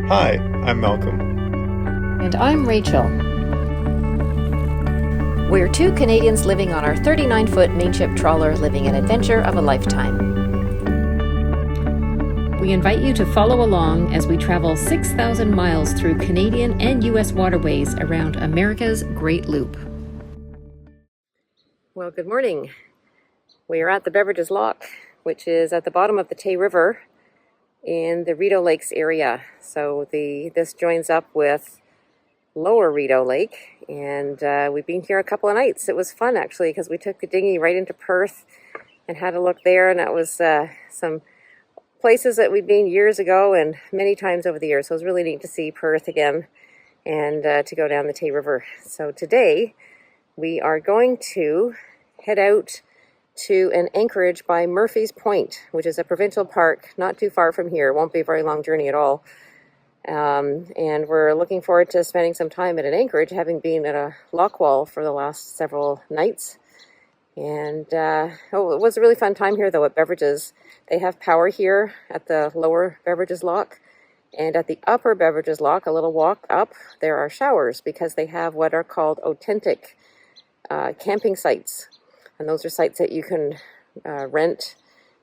Hi, I'm Malcolm. And I'm Rachel. We're two Canadians living on our 39-foot mainship trawler, living an adventure of a lifetime. We invite you to follow along as we travel 6,000 miles through Canadian and U.S. waterways around America's Great Loop. Well, good morning. We are at the Beveridges Lock, which is at the bottom of the Tay River in the Rideau Lakes area. So this joins up with Lower Rideau Lake, and we've been here a couple of nights. It was fun actually, because we took the dinghy right into Perth and had a look there, and that was some places that we'd been years ago and many times over the years. So it was really neat to see Perth again and to go down the Tay River. So today we are going to head out to an anchorage by Murphy's Point, which is a provincial park not too far from here. It won't be a very long journey at all. And we're looking forward to spending some time at an anchorage, having been at a lock wall for the last several nights. And it was a really fun time here, though, at Beverages. They have power here at the lower Beveridges Lock. And at the upper Beveridges Lock, a little walk up, there are showers, because they have what are called authentic camping sites. And those are sites that you can rent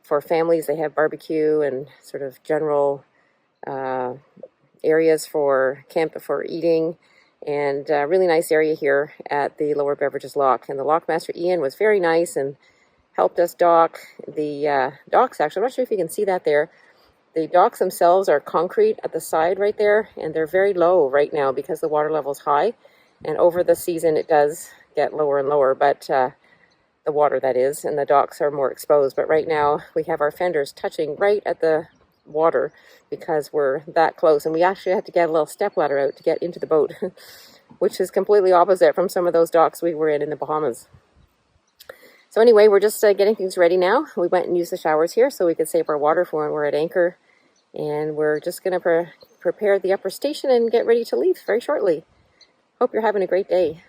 for families. They have barbecue and sort of general areas for eating. And a really nice area here at the lower Beveridges Lock. And the lockmaster Ian was very nice and helped us dock. The docks, actually, I'm not sure if you can see that there. The docks themselves are concrete at the side right there, and they're very low right now because the water level is high. And over the season it does get lower and lower, but the water, that is, and the docks are more exposed. But right now we have our fenders touching right at the water because we're that close, and we actually had to get a little step ladder out to get into the boat, which is completely opposite from some of those docks we were in the Bahamas. So anyway, we're just getting things ready now. We went and used the showers here so we could save our water for when we're at anchor, and we're just going to prepare the upper station and get ready to leave very shortly. Hope you're having a great day.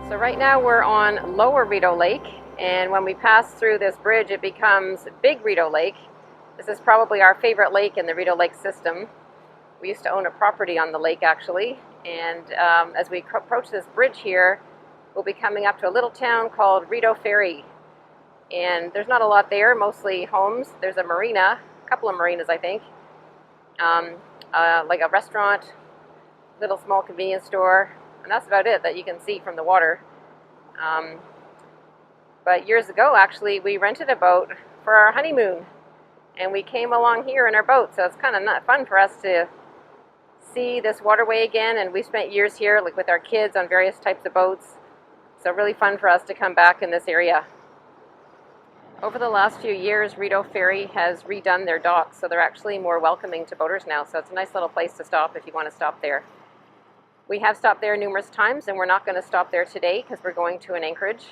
So right now we're on Lower Rideau Lake, and when we pass through this bridge it becomes Big Rideau Lake. This is probably our favorite lake in the Rideau Lake system. We used to own a property on the lake actually, and as we approach this bridge here, we'll be coming up to a little town called Rideau Ferry. And there's not a lot there, mostly homes. There's a marina, a couple of marinas I think, like a restaurant, little small convenience store, and that's about it that you can see from the water. But years ago, actually, we rented a boat for our honeymoon, and we came along here in our boat, so it's kind of not fun for us to see this waterway again. And we spent years here, like with our kids, on various types of boats, so really fun for us to come back in this area. Over the last few years, Rideau Ferry has redone their docks, so they're actually more welcoming to boaters now, so it's a nice little place to stop if you want to stop there. We have stopped there numerous times, and we're not going to stop there today because we're going to an anchorage,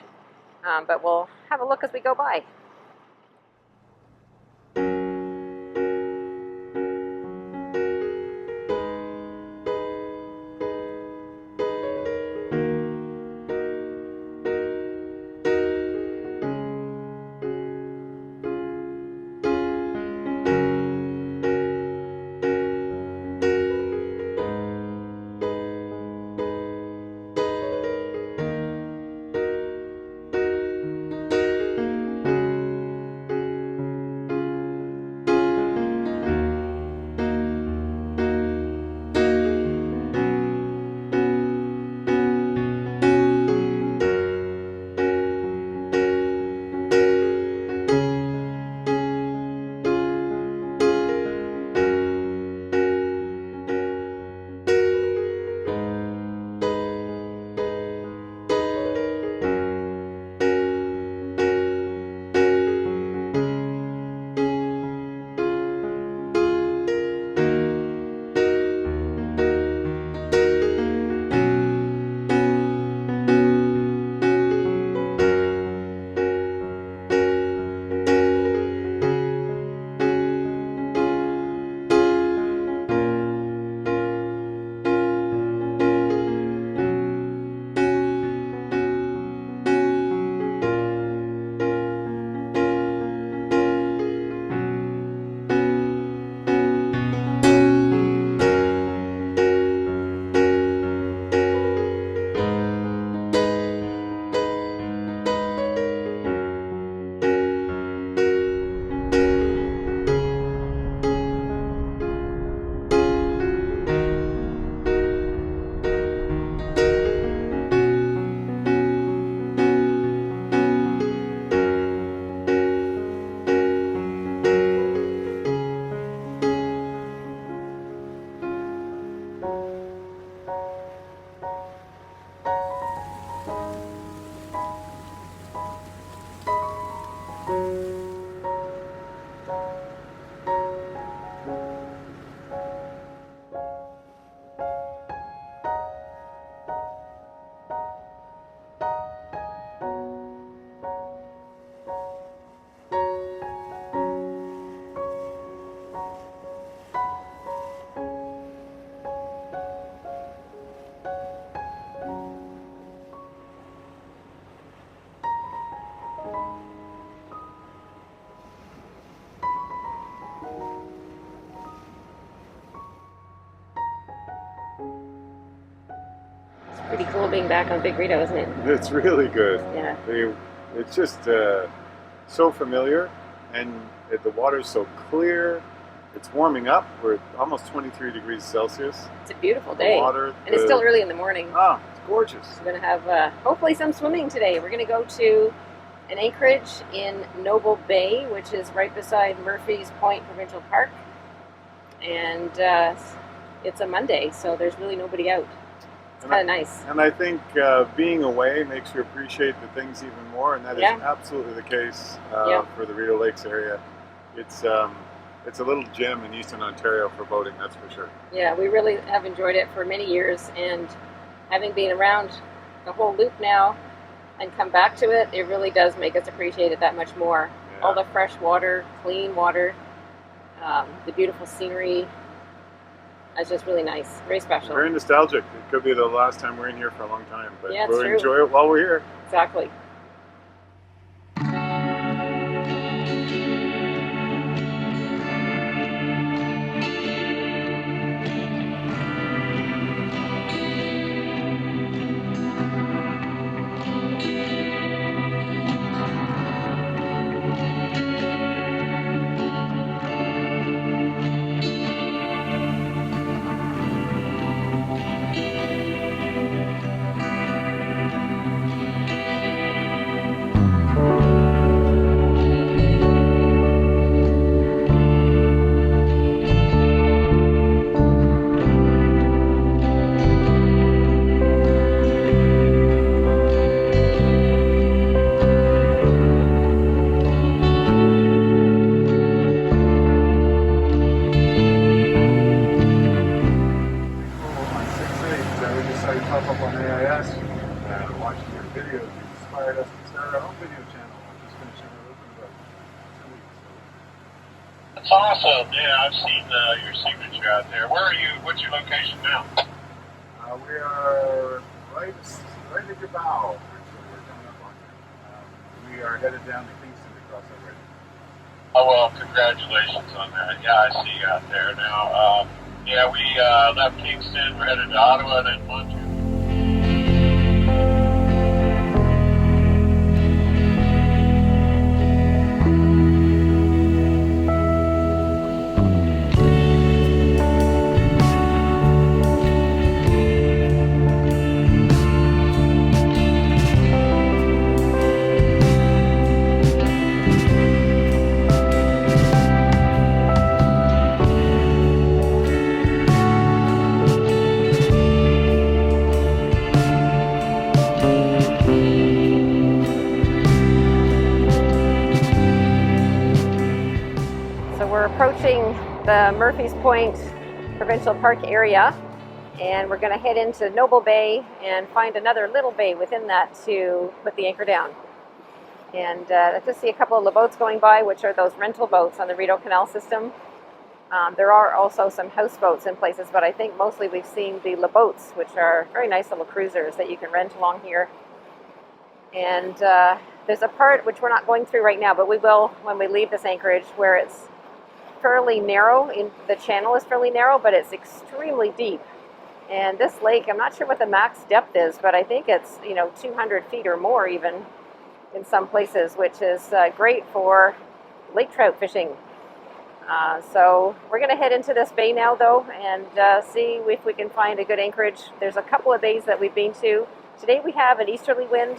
but we'll have a look as we go by. Pretty cool being back on Big Rideau, isn't it? It's really good. Yeah. It's just so familiar, and the water's so clear. It's warming up. We're at almost 23 degrees Celsius. It's a beautiful day. And it's still early in the morning. Ah, it's gorgeous. We're going to have hopefully some swimming today. We're going to go to an anchorage in Noble Bay, which is right beside Murphy's Point Provincial Park. And it's a Monday, so there's really nobody out. It's kind of nice. And I think being away makes you appreciate the things even more, and that is absolutely the case for the Rideau Lakes area. It's a little gem in Eastern Ontario for boating, that's for sure. Yeah, we really have enjoyed it for many years, and having been around the whole loop now and come back to it, it really does make us appreciate it that much more. Yeah. All the fresh water, clean water, the beautiful scenery. It's just really nice, very special. Very nostalgic. It could be the last time we're in here for a long time, but we'll enjoy it while we're here. Exactly. That's awesome. Yeah, I've seen your signature out there. Where are you? What's your location now? We are right at your bow. We're coming up on you. We are headed down to Kingston to cross that bridge. Oh, well, congratulations on that. Yeah, I see you out there now. Yeah, we left Kingston. We're headed to Ottawa and then Montreal. We're approaching the Murphy's Point Provincial Park area, and we're going to head into Noble Bay and find another little bay within that to put the anchor down. And I just see a couple of boats going by, which are those rental boats on the Rideau Canal system. There are also some houseboats in places, but I think mostly we've seen the boats, which are very nice little cruisers that you can rent along here. And there's a part which we're not going through right now, but we will when we leave this anchorage, where it's fairly narrow. The channel is fairly narrow, but it's extremely deep. And this lake, I'm not sure what the max depth is, but I think it's 200 feet or more even in some places, which is great for lake trout fishing. So we're going to head into this bay now, though, and see if we can find a good anchorage. There's a couple of bays that we've been to. Today we have an easterly wind,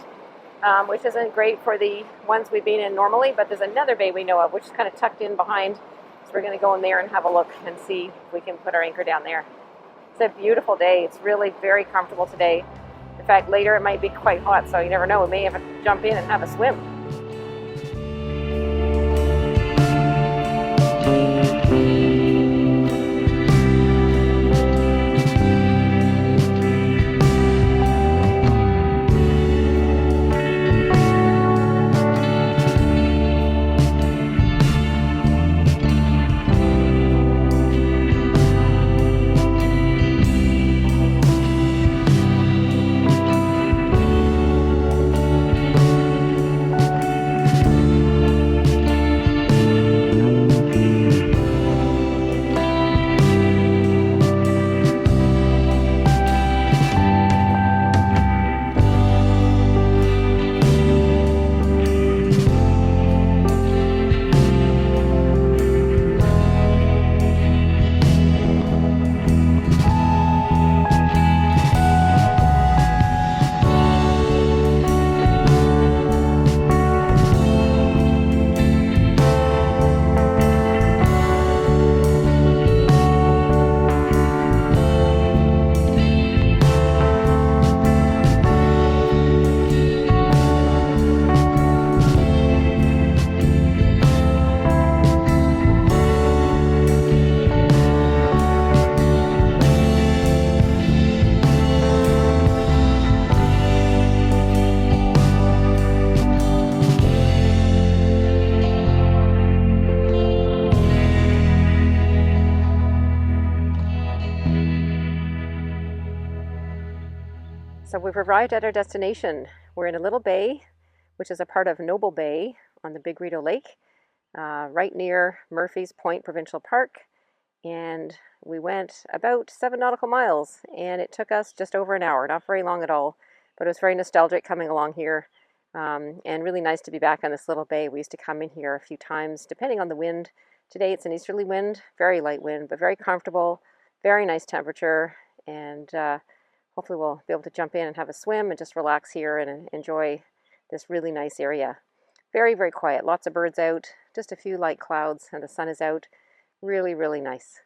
which isn't great for the ones we've been in normally, but there's another bay we know of, which is kind of tucked in behind. So we're going to go in there and have a look and see if we can put our anchor down there. It's a beautiful day. It's really very comfortable today. In fact, later it might be quite hot, so you never know. We may have to jump in and have a swim. So we've arrived at our destination. We're in a little bay, which is a part of Noble Bay on the Big Rideau Lake, right near Murphy's Point Provincial Park. And we went about 7 nautical miles, and it took us just over an hour, not very long at all, but it was very nostalgic coming along here, and really nice to be back on this little bay. We used to come in here a few times, depending on the wind. Today it's an easterly wind, very light wind, but very comfortable, very nice temperature, and hopefully we'll be able to jump in and have a swim and just relax here and enjoy this really nice area. Very, very quiet, lots of birds out, just a few light clouds, and the sun is out. Really, really nice.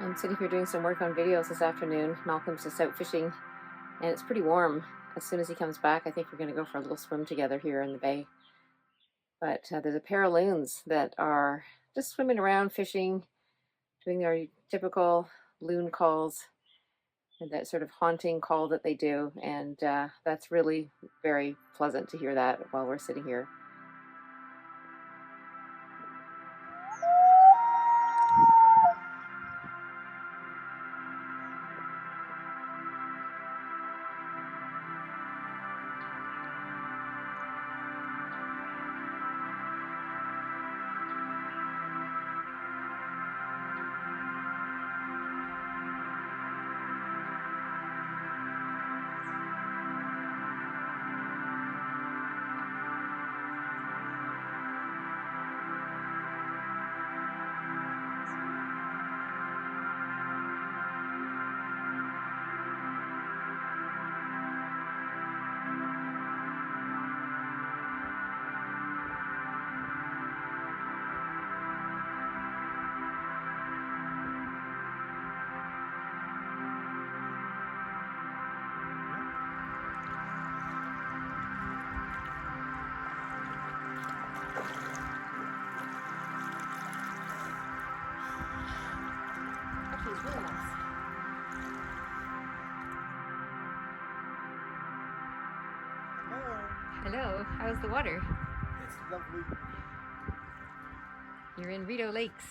I'm sitting here doing some work on videos this afternoon. Malcolm's just out fishing, and it's pretty warm. As soon as he comes back, I think we're going to go for a little swim together here in the bay. But there's a pair of loons that are just swimming around, fishing, doing their typical loon calls, and that sort of haunting call that they do. And that's really very pleasant to hear that while we're sitting here. Really nice. Hello, how's the water? It's lovely. You're in Rideau Lakes.